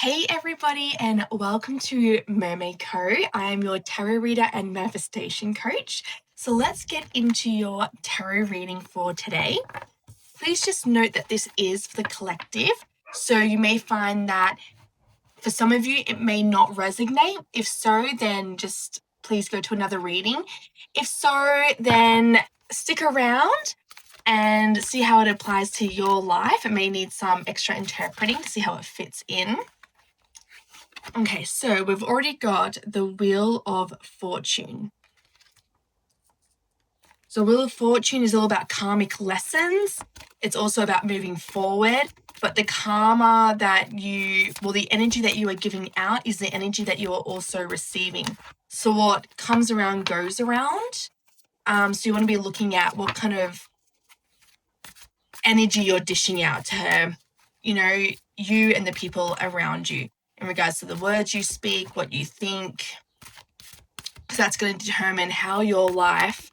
Hey everybody, and welcome to Mermaid Co. I am your tarot reader and manifestation coach. So let's get into your tarot reading for today. Please just note that this is for the collective. So you may find that for some of you, it may not resonate. If so, then just please go to another reading. If so, then stick around and see how it applies to your life. It may need some extra interpreting to see how it fits in. Okay, so we've already got the Wheel of Fortune. So Wheel of Fortune is all about karmic lessons. It's also about moving forward, but the karma that the energy that you are giving out is the energy that you are also receiving. So what comes around goes around. So you want to be looking at what kind of energy you're dishing out to, you and the people around you in regards to the words you speak, what you think, because that's going to determine how your life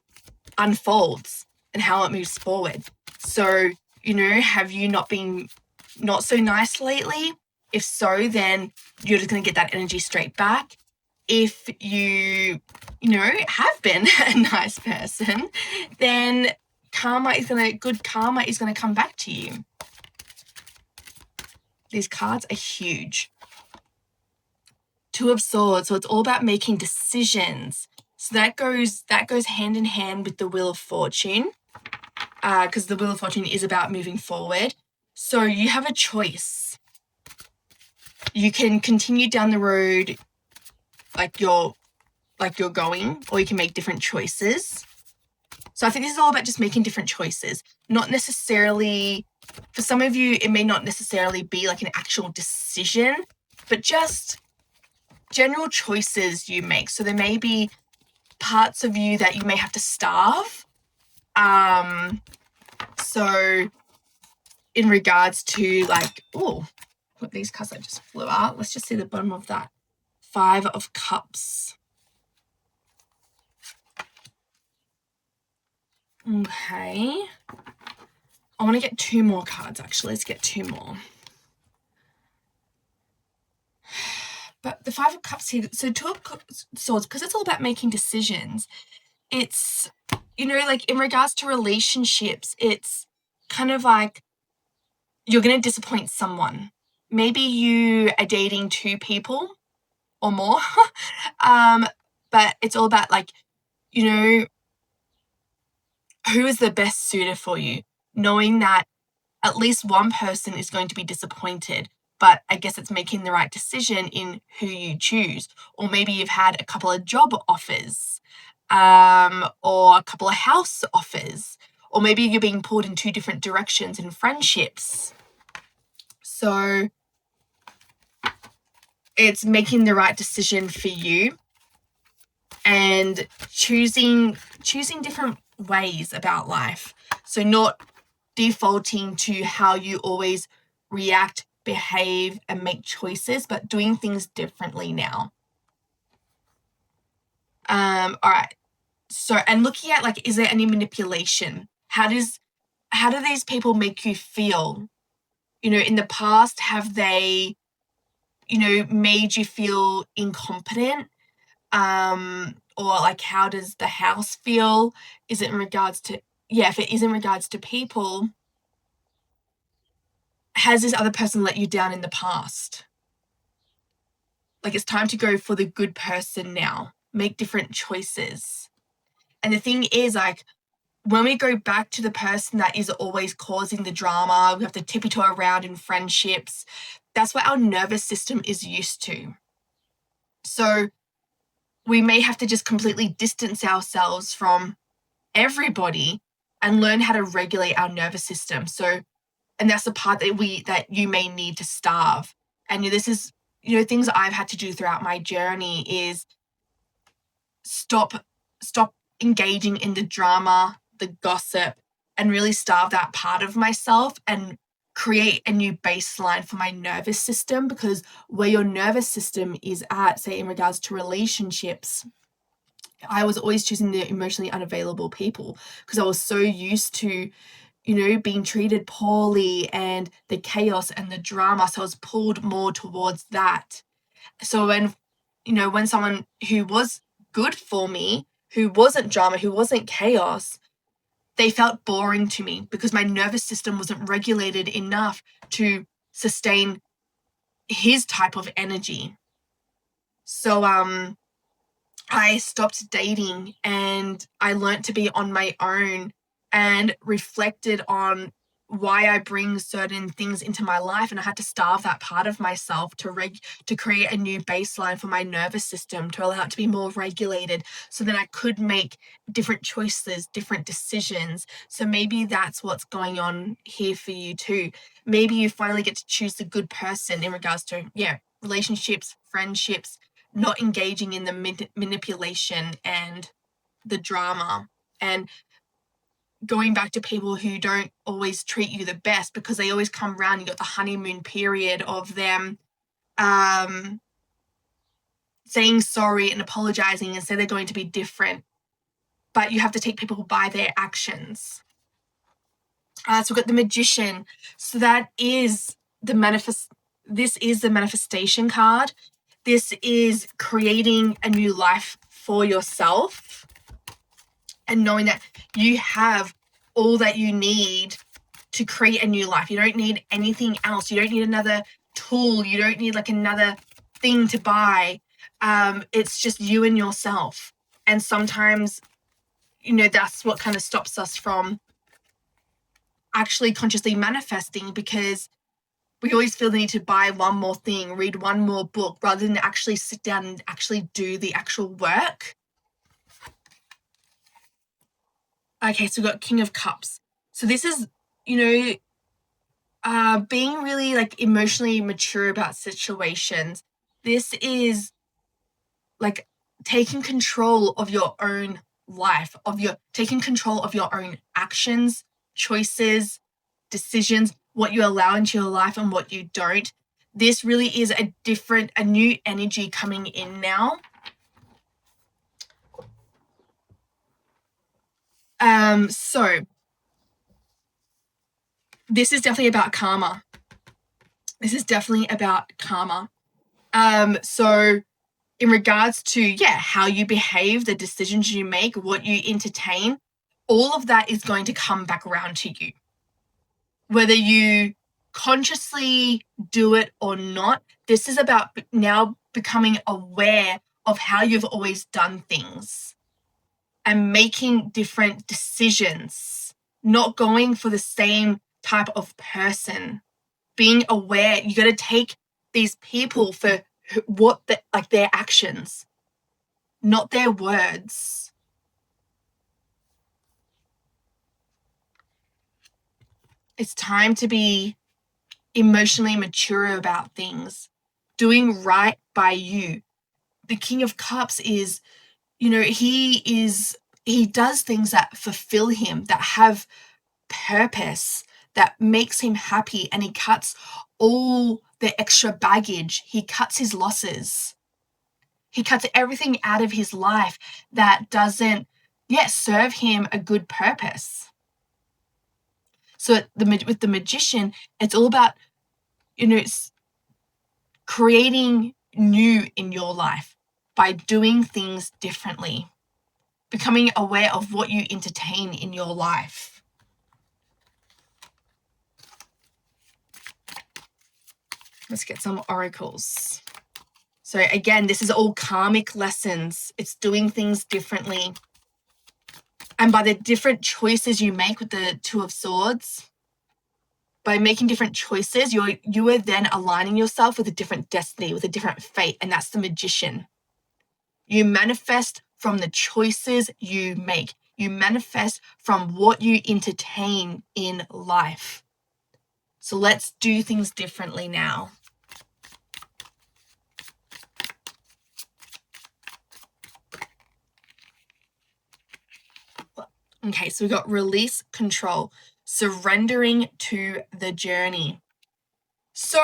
unfolds and how it moves forward. So, have you not been not so nice lately? If so, then you're just going to get that energy straight back. If you, have been a nice person, then good karma is going to come back to you. These cards are huge. Two of Swords, so it's all about making decisions. So that goes hand in hand with the Wheel of Fortune, because the Wheel of Fortune is about moving forward. So you have a choice. You can continue down the road like you're going, or you can make different choices. So I think this is all about just making different choices. Not necessarily, for some of you, it may not necessarily be like an actual decision, but just general choices you make. So there may be parts of you that you may have to starve. So in regards to what these cards that just flew out, let's just see the bottom of that. 5 of Cups. Okay. I want to get 2 more cards, actually. Let's get 2 more. But the 5 of Cups here, so 2 of Swords, because it's all about making decisions. It's, in regards to relationships, it's kind of like you're going to disappoint someone. Maybe you are dating 2 people or more, but it's all about who is the best suitor for you, knowing that at least one person is going to be disappointed, but I guess it's making the right decision in who you choose. Or maybe you've had a couple of job offers, or a couple of house offers, or maybe you're being pulled in 2 different directions in friendships. So it's making the right decision for you and choosing different ways about life. So not defaulting to how you always react, behave, and make choices, but doing things differently now. All right. So, and looking at is there any manipulation? How do these people make you feel? In the past, have they, made you feel incompetent? Or how does the house feel? Is it in regards to, if it is in regards to people, has this other person let you down in the past? It's time to go for the good person now. Make different choices. And the thing is, when we go back to the person that is always causing the drama, we have to tiptoe around in friendships. That's what our nervous system is used to. So we may have to just completely distance ourselves from everybody and learn how to regulate our nervous system. So, and that's the part that you may need to starve. And this is, things I've had to do throughout my journey is stop engaging in the drama, the gossip, and really starve that part of myself and create a new baseline for my nervous system. Because where your nervous system is at, say in regards to relationships, I was always choosing the emotionally unavailable people because I was so used to, being treated poorly and the chaos and the drama. So I was pulled more towards that. So when someone who was good for me, who wasn't drama, who wasn't chaos, they felt boring to me because my nervous system wasn't regulated enough to sustain his type of energy. So I stopped dating and I learned to be on my own and reflected on why I bring certain things into my life, and I had to starve that part of myself to create a new baseline for my nervous system, to allow it to be more regulated so that I could make different choices, different decisions. So maybe that's what's going on here for you too. Maybe you finally get to choose the good person in regards to relationships, friendships, not engaging in the manipulation and the drama, and going back to people who don't always treat you the best because they always come around. You got the honeymoon period of them saying sorry and apologizing and say they're going to be different, but you have to take people by their actions. So we've got the Magician. So that is this is the manifestation card. This is creating a new life for yourself and knowing that you have all that you need to create a new life. You don't need anything else. You don't need another tool. You don't need like another thing to buy. It's just you and yourself. And sometimes, that's what kind of stops us from actually consciously manifesting, because we always feel the need to buy one more thing, read one more book, rather than actually sit down and actually do the actual work. Okay, so we've got King of Cups. So this is, being really like emotionally mature about situations. This is like taking control of your own life, taking control of your own actions, choices, decisions, what you allow into your life and what you don't. This really is a new energy coming in now. So this is definitely about karma. So in regards to, how you behave, the decisions you make, what you entertain, all of that is going to come back around to you. Whether you consciously do it or not, this is about now becoming aware of how you've always done things and making different decisions, not going for the same type of person. Being aware, you got to take these people for their actions, not their words. It's time to be emotionally mature about things, doing right by you. The King of Cups is, he does things that fulfill him, that have purpose, that makes him happy, and he cuts all the extra baggage. He cuts his losses. He cuts everything out of his life that doesn't serve him a good purpose. So with the Magician, it's all about, creating new in your life by doing things differently, becoming aware of what you entertain in your life. Let's get some oracles. So again, this is all karmic lessons. It's doing things differently. And by the different choices you make with the Two of Swords, by making different choices, you are then aligning yourself with a different destiny, with a different fate, and that's the Magician. You manifest from the choices you make. You manifest from what you entertain in life. So let's do things differently now. Okay, so we've got release, control, surrendering to the journey. So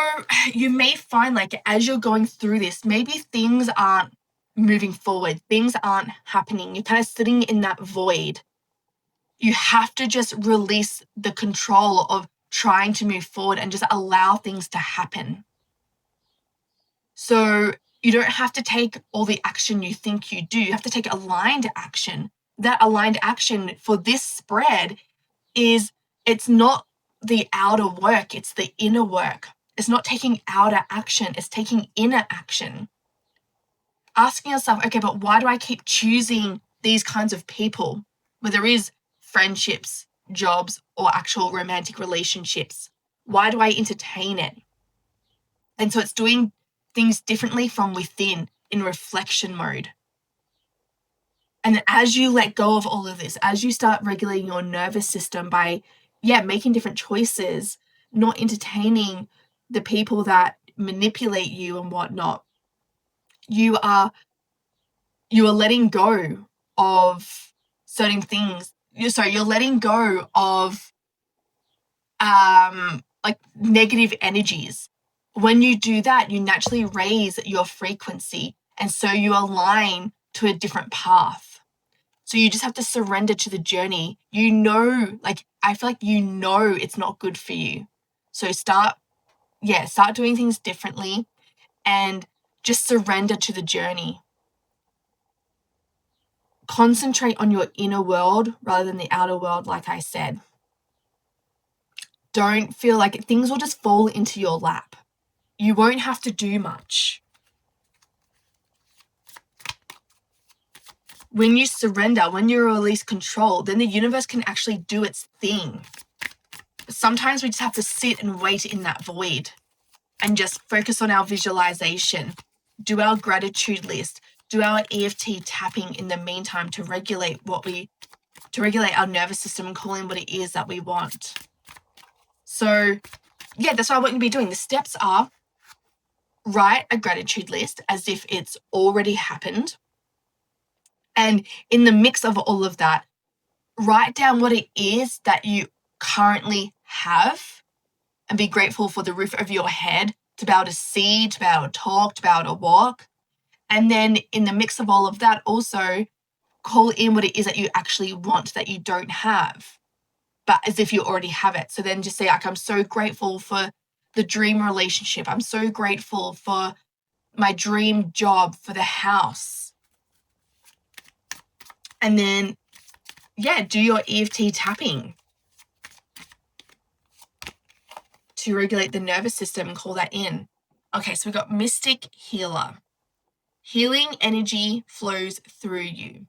you may find, like, as you're going through this, maybe things aren't moving forward, things aren't happening. You're kind of sitting in that void. You have to just release the control of trying to move forward and just allow things to happen. So you don't have to take all the action you think you do. You have to take aligned action. That aligned action for this spread is, it's not the outer work, it's the inner work. It's not taking outer action, it's taking inner action. Asking yourself, okay, but why do I keep choosing these kinds of people, whether it is friendships, jobs, or actual romantic relationships? Why do I entertain it? And so it's doing things differently from within in reflection mode. And as you let go of all of this, as you start regulating your nervous system by, making different choices, not entertaining the people that manipulate you and whatnot, you are letting go of certain things. You're letting go of like negative energies. When you do that, you naturally raise your frequency, and so you align to a different path. So you just have to surrender to the journey. I feel like it's not good for you. So start doing things differently and just surrender to the journey. Concentrate on your inner world rather than the outer world, like I said. Don't feel like things will just fall into your lap. You won't have to do much. When you surrender, when you release control, then the universe can actually do its thing. Sometimes we just have to sit and wait in that void and just focus on our visualization, do our gratitude list, do our EFT tapping in the meantime to regulate our nervous system and call in what it is that we want. So, that's what I want you to be doing. The steps are: write a gratitude list as if it's already happened. And in the mix of all of that, write down what it is that you currently have and be grateful for the roof over your head, to be able to see, to be able to talk, to be able to walk. And then in the mix of all of that, also call in what it is that you actually want that you don't have, but as if you already have it. So then just say, like, I'm so grateful for the dream relationship. I'm so grateful for my dream job, for the house. And then, do your EFT tapping to regulate the nervous system and call that in. Okay, so we've got Mystic Healer. Healing energy flows through you.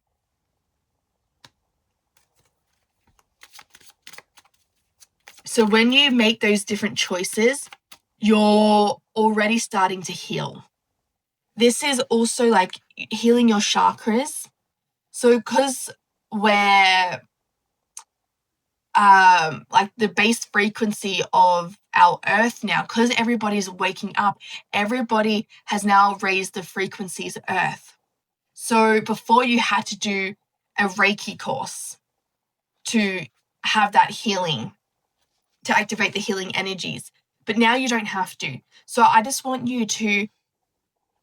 So when you make those different choices, you're already starting to heal. This is also like healing your chakras. So because we're like the base frequency of our earth now, because everybody's waking up, everybody has now raised the frequencies of earth. So before you had to do a Reiki course to have that healing, to activate the healing energies, but now you don't have to. So I just want you to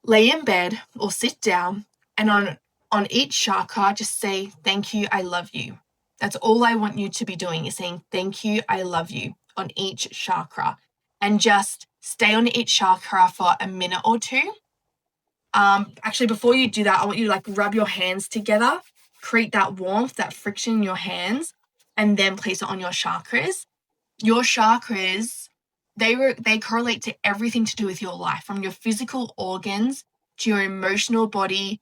lay in bed or sit down and on each chakra just say, thank you, I love you. That's all I want you to be doing, is saying, thank you, I love you, on each chakra. And just stay on each chakra for a minute or two. Actually, before you do that, I want you to like rub your hands together, create that warmth, that friction in your hands, and then place it on your chakras. Your chakras, they correlate to everything to do with your life, from your physical organs to your emotional body,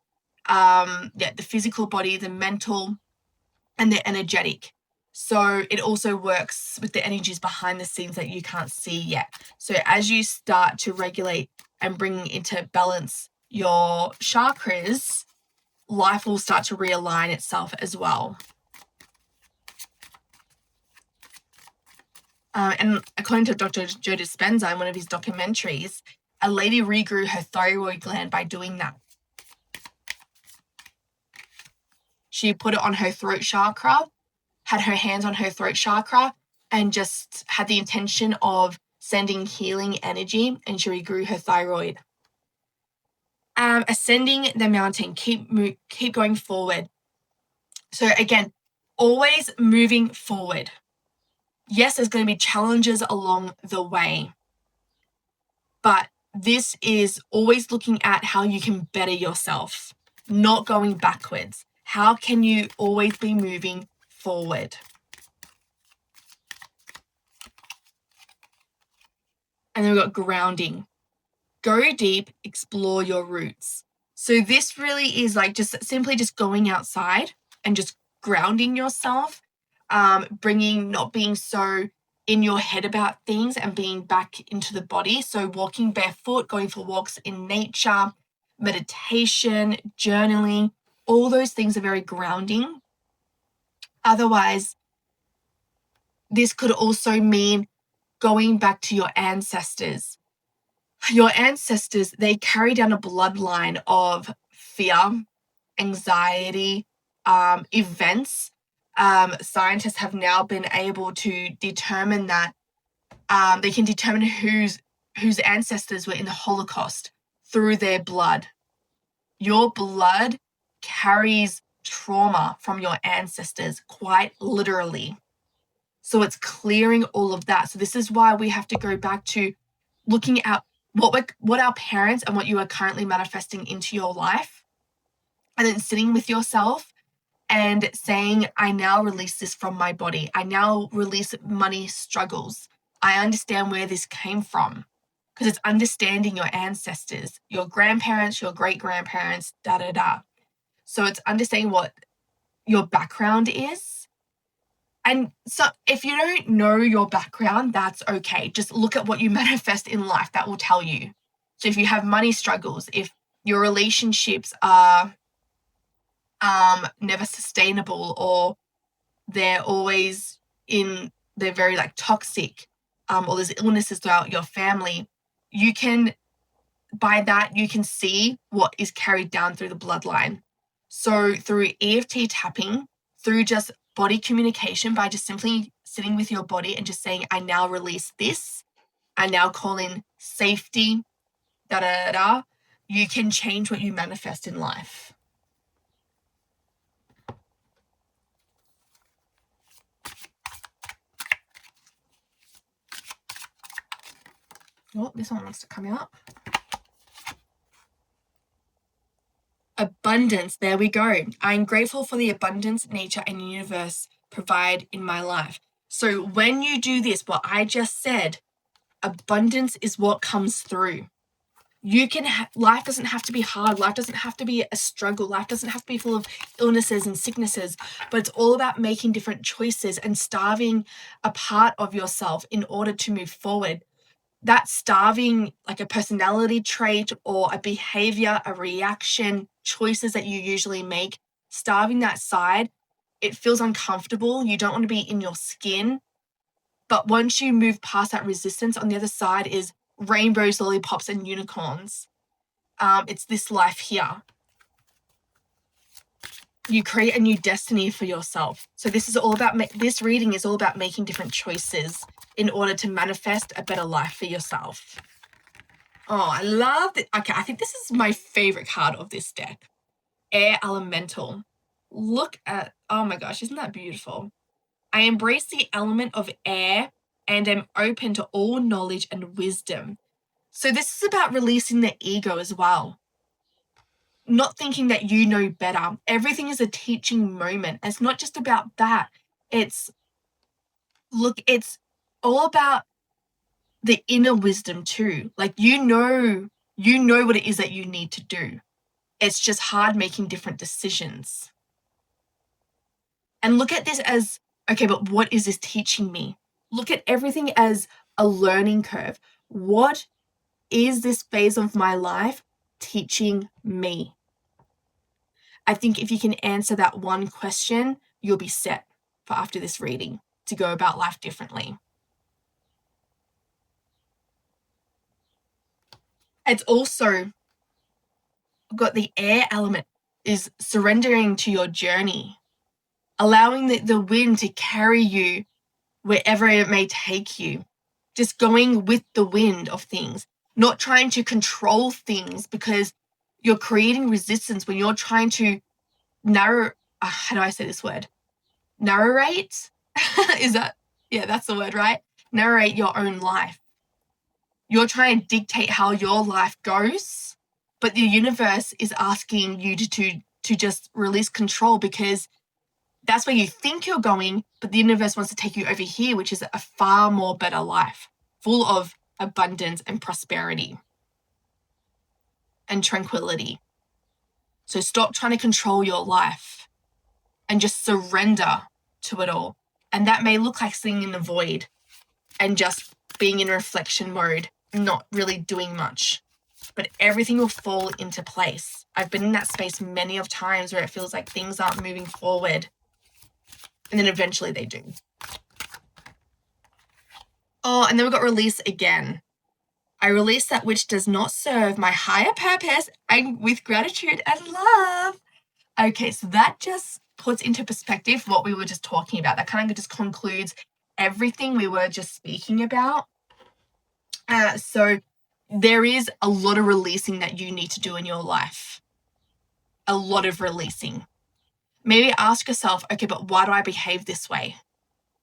the physical body, the mental, and the energetic. So it also works with the energies behind the scenes that you can't see yet. So as you start to regulate and bring into balance your chakras, life will start to realign itself as well. And according to Dr. Joe Dispenza in one of his documentaries, a lady regrew her thyroid gland by doing that. She put it on her throat chakra, had her hands on her throat chakra, and just had the intention of sending healing energy, and she regrew her thyroid. Ascending the mountain, keep going forward. So again, always moving forward. Yes, there's going to be challenges along the way, but this is always looking at how you can better yourself, not going backwards. How can you always be moving forward? And then we've got grounding. Go deep, explore your roots. So this really is like just simply just going outside and just grounding yourself, not being so in your head about things and being back into the body. So walking barefoot, going for walks in nature, meditation, journaling, all those things are very grounding. Otherwise, this could also mean going back to your ancestors. Your ancestors, they carry down a bloodline of fear, anxiety, events. Scientists have now been able to determine that they can determine whose ancestors were in the Holocaust through their blood. Your blood carries trauma from your ancestors, quite literally. So it's clearing all of that. So this is why we have to go back to looking at what our parents and what you are currently manifesting into your life, and then sitting with yourself and saying, I now release this from my body. I now release money struggles. I understand where this came from, because it's understanding your ancestors, your grandparents, your great-grandparents, da-da-da. So it's understanding what your background is. And so if you don't know your background, that's okay. Just look at what you manifest in life. That will tell you. So if you have money struggles, if your relationships are never sustainable, or they're very like toxic, or there's illnesses throughout your family, by that you can see what is carried down through the bloodline. So through EFT tapping, through just body communication, by just simply sitting with your body and just saying, I now release this, I now call in safety, da da da, you can change what you manifest in life. Oh, this one wants to come out. Abundance, there we go. I'm grateful for the abundance nature and universe provide in my life. So when you do this, what I just said, abundance is what comes through. Life doesn't have to be hard. Life doesn't have to be a struggle. Life doesn't have to be full of illnesses and sicknesses, but it's all about making different choices and starving a part of yourself in order to move forward. That starving, like a personality trait or a behavior, a reaction, choices that you usually make, starving that side, it feels uncomfortable. You don't want to be in your skin. But once you move past that resistance, on the other side is rainbows, lollipops, and unicorns. It's this life here. You create a new destiny for yourself. So this reading is all about making different choices in order to manifest a better life for yourself. Oh, I love it. Okay, I think this is my favorite card of this deck. Air Elemental. Look at, oh my gosh, isn't that beautiful? I embrace the element of air and am open to all knowledge and wisdom. So this is about releasing the ego as well. Not thinking that you know better. Everything is a teaching moment. It's not just about that. It's all about the inner wisdom too. Like, you know what it is that you need to do. It's just hard making different decisions. And look at this as, okay, but what is this teaching me? Look at everything as a learning curve. What is this phase of my life teaching me? I think if you can answer that one question, you'll be set for after this reading to go about life differently. It's also got the air element, is surrendering to your journey, allowing the wind to carry you wherever it may take you, just going with the wind of things, not trying to control things, because you're creating resistance when you're trying to how do I say this word? narrate. That's the word, right? Narrate your own life. You're trying to dictate how your life goes, but the universe is asking you to just release control, because that's where you think you're going, but the universe wants to take you over here, which is a far more better life, full of abundance and prosperity and tranquility. So stop trying to control your life and just surrender to it all. And that may look like sitting in the void and just being in reflection mode, not really doing much, but everything will fall into place. I've been in that space many of times where it feels like things aren't moving forward, and then eventually they do. Oh, and then we got release again. I release that which does not serve my higher purpose, and with gratitude and love. Okay, so that just puts into perspective what we were just talking about. That kind of just concludes everything we were just speaking about. So there is a lot of releasing that you need to do in your life. A lot of releasing. Maybe ask yourself, okay, but why do I behave this way?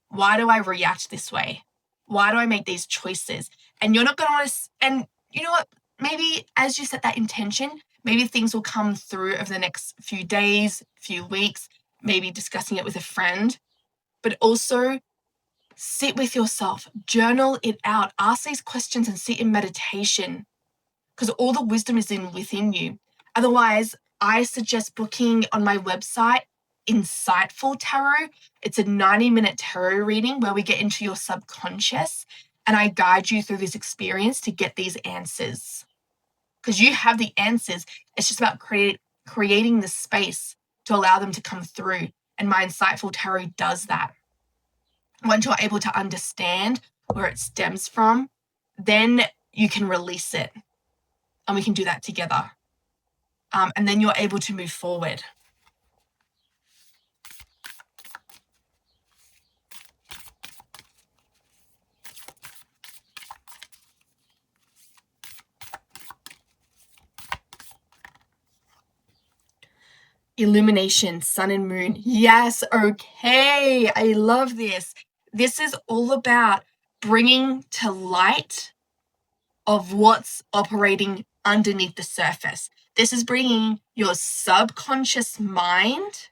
Why do I react this way? Why do I make these choices? And you're not going to want to, and you know what? Maybe as you set that intention, maybe things will come through over the next few days, few weeks, maybe discussing it with a friend, but also sit with yourself, journal it out, ask these questions and sit in meditation, because all the wisdom is within you. Otherwise, I suggest booking on my website, Insightful Tarot. It's a 90-minute tarot reading where we get into your subconscious and I guide you through this experience to get these answers. Because you have the answers. It's just about creating the space to allow them to come through. And my Insightful Tarot does that. Once you're able to understand where it stems from, then you can release it. And we can do that together. And then you're able to move forward. Illumination, sun and moon. Yes, okay. I love this. This is all about bringing to light of what's operating underneath the surface. This is bringing your subconscious mind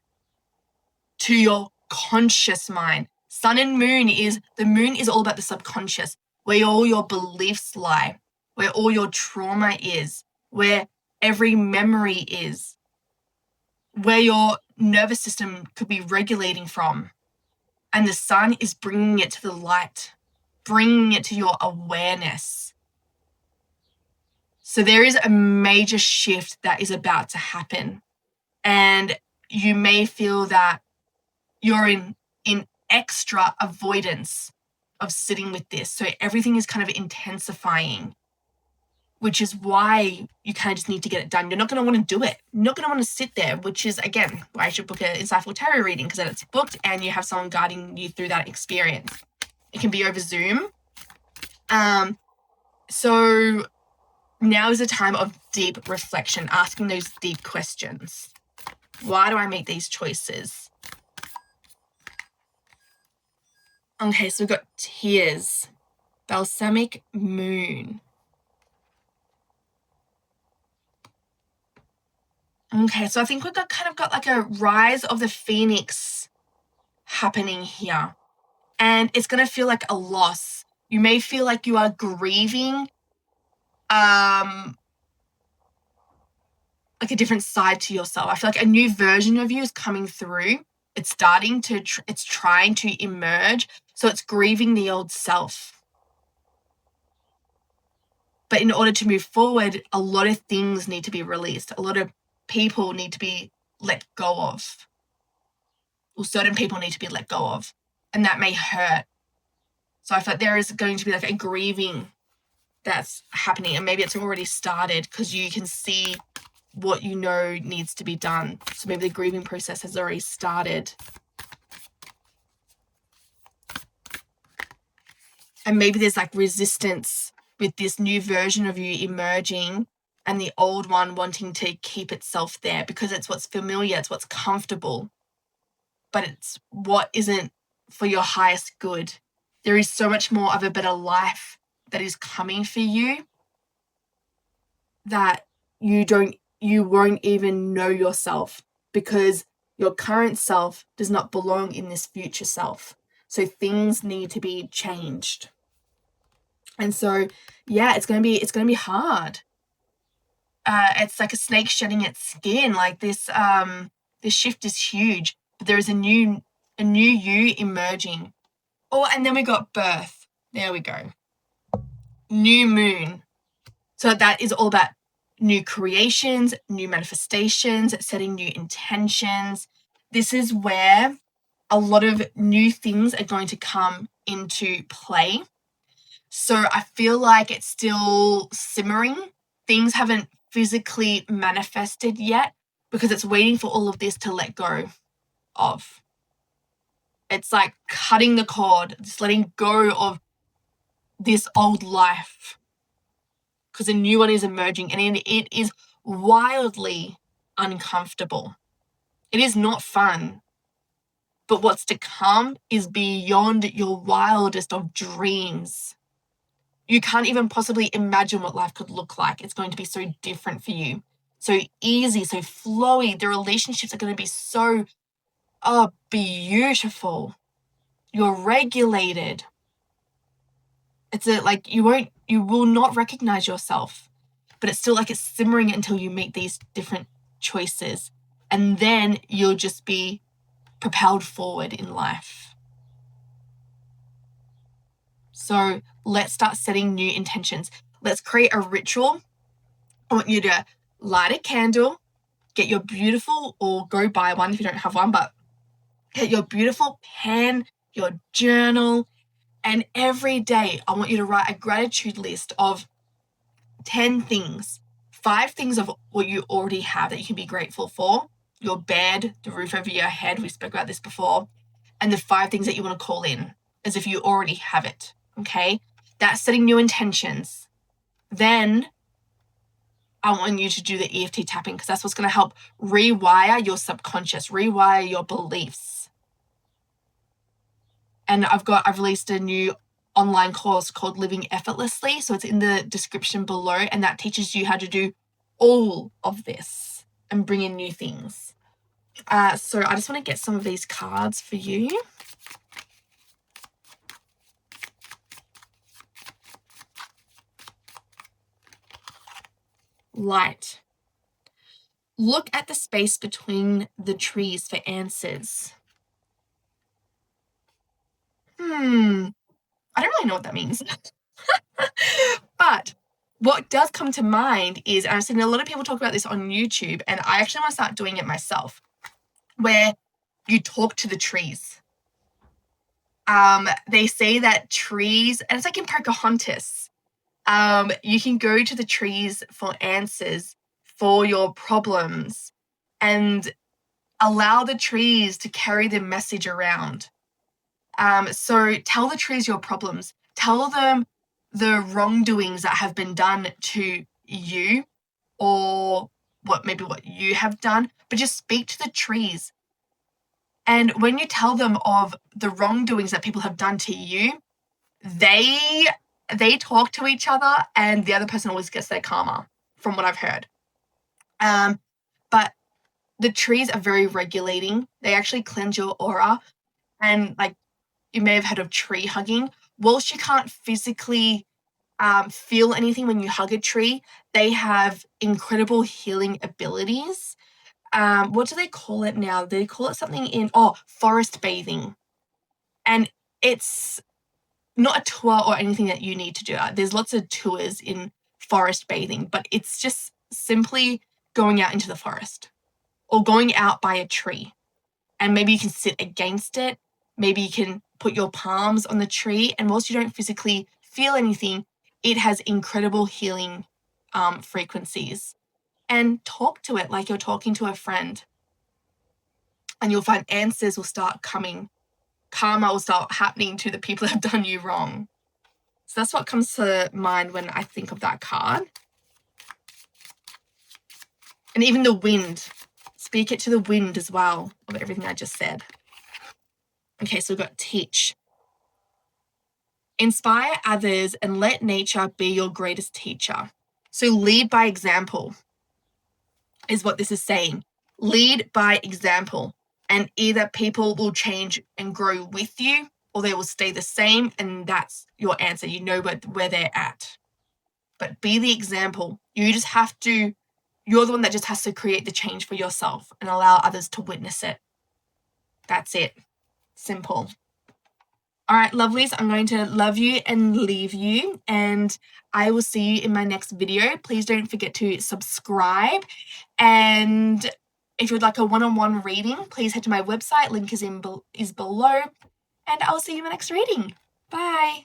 to your conscious mind. Sun and moon the moon is all about the subconscious, where all your beliefs lie, where all your trauma is, where every memory is, where your nervous system could be regulating from. And the sun is bringing it to the light, bringing it to your awareness. So there is a major shift that is about to happen. And you may feel that you're in extra avoidance of sitting with this. So everything is kind of intensifying, which is why you kind of just need to get it done. You're not going to want to do it. You're not going to want to sit there, which is, again, why I should book an Insightful Tarot reading, because then it's booked and you have someone guiding you through that experience. It can be over Zoom. So now is a time of deep reflection, asking those deep questions. Why do I make these choices? Okay, so we've got tears, balsamic moon. Okay, so I think we've got like a rise of the phoenix happening here. And it's going to feel like a loss. You may feel like you are grieving like a different side to yourself. I feel like a new version of you is coming through. It's trying to emerge. So it's grieving the old self. But in order to move forward, a lot of things need to be released. A lot of people need to be let go of. Or certain people need to be let go of. And that may hurt. So I feel like there is going to be like a grieving that's happening. And maybe it's already started because you can see what you know needs to be done. So maybe the grieving process has already started. And maybe there's like resistance with this new version of you emerging and the old one wanting to keep itself there because it's what's familiar, it's what's comfortable. but it's what isn't for your highest good. There is so much more of a better life that is coming for you that you won't even know yourself, because your current self does not belong in this future self. So things need to be changed. And so, yeah, it's going to be hard. It's like a snake shedding its skin. Like this shift is huge, but there is a new you emerging. Oh, and then we got birth. There we go. New moon. So that is all about new creations, new manifestations, setting new intentions. This is where a lot of new things are going to come into play. So I feel like it's still simmering. Things haven't physically manifested yet because it's waiting for all of this to let go of. It's like cutting the cord, just letting go of this old life, because a new one is emerging, and it is wildly uncomfortable. It is not fun, but what's to come is beyond your wildest of dreams. You can't even possibly imagine what life could look like. It's going to be so different for you. So easy, so flowy. The relationships are going to be so, beautiful. You're regulated. It's you will not recognize yourself, but it's still like it's simmering until you make these different choices. And then you'll just be propelled forward in life. So let's start setting new intentions. Let's create a ritual. I want you to light a candle, get your beautiful, or go buy one if you don't have one, but get your beautiful pen, your journal, and every day I want you to write a gratitude list of 10 things. 5 things of what you already have that you can be grateful for. Your bed, the roof over your head, we spoke about this before, and the 5 things that you want to call in as if you already have it, okay? That's setting new intentions. Then I want you to do the EFT tapping, because that's what's going to help rewire your subconscious, rewire your beliefs. And I've released a new online course called Living Effortlessly. So it's in the description below, and that teaches you how to do all of this and bring in new things. So I just want to get some of these cards for you. Light. Look at the space between the trees for answers. I don't really know what that means. But what does come to mind is, and I've seen a lot of people talk about this on YouTube, and I actually want to start doing it myself, where you talk to the trees. They say that trees, and it's like in Pocahontas, you can go to the trees for answers for your problems and allow the trees to carry the message around. So tell the trees your problems. Tell them the wrongdoings that have been done to you, or what you have done, but just speak to the trees. And when you tell them of the wrongdoings that people have done to you, they talk to each other, and the other person always gets their karma, from what I've heard. But the trees are very regulating. They actually cleanse your aura. And like, you may have heard of tree hugging. Whilst you can't physically feel anything when you hug a tree, they have incredible healing abilities. What do they call it now? They call it something forest bathing. And it's not a tour or anything that you need to do. There's lots of tours in forest bathing, but it's just simply going out into the forest or going out by a tree. And maybe you can sit against it. Maybe you can put your palms on the tree. And whilst you don't physically feel anything, it has incredible healing frequencies. And talk to it like you're talking to a friend. And you'll find answers will start coming. Karma will start happening to the people that have done you wrong. So that's what comes to mind when I think of that card. And even the wind. Speak it to the wind as well, of everything I just said. Okay, so we've got teach. Inspire others and let nature be your greatest teacher. So lead by example is what this is saying. Lead by example. And either people will change and grow with you, or they will stay the same, and that's your answer. You know where they're at. But be the example. You're the one that just has to create the change for yourself and allow others to witness it. That's it. Simple. All right, lovelies, I'm going to love you and leave you, and I will see you in my next video. Please don't forget to subscribe, and if you'd like a one-on-one reading, please head to my website. Link is below, and I'll see you in my next reading. Bye.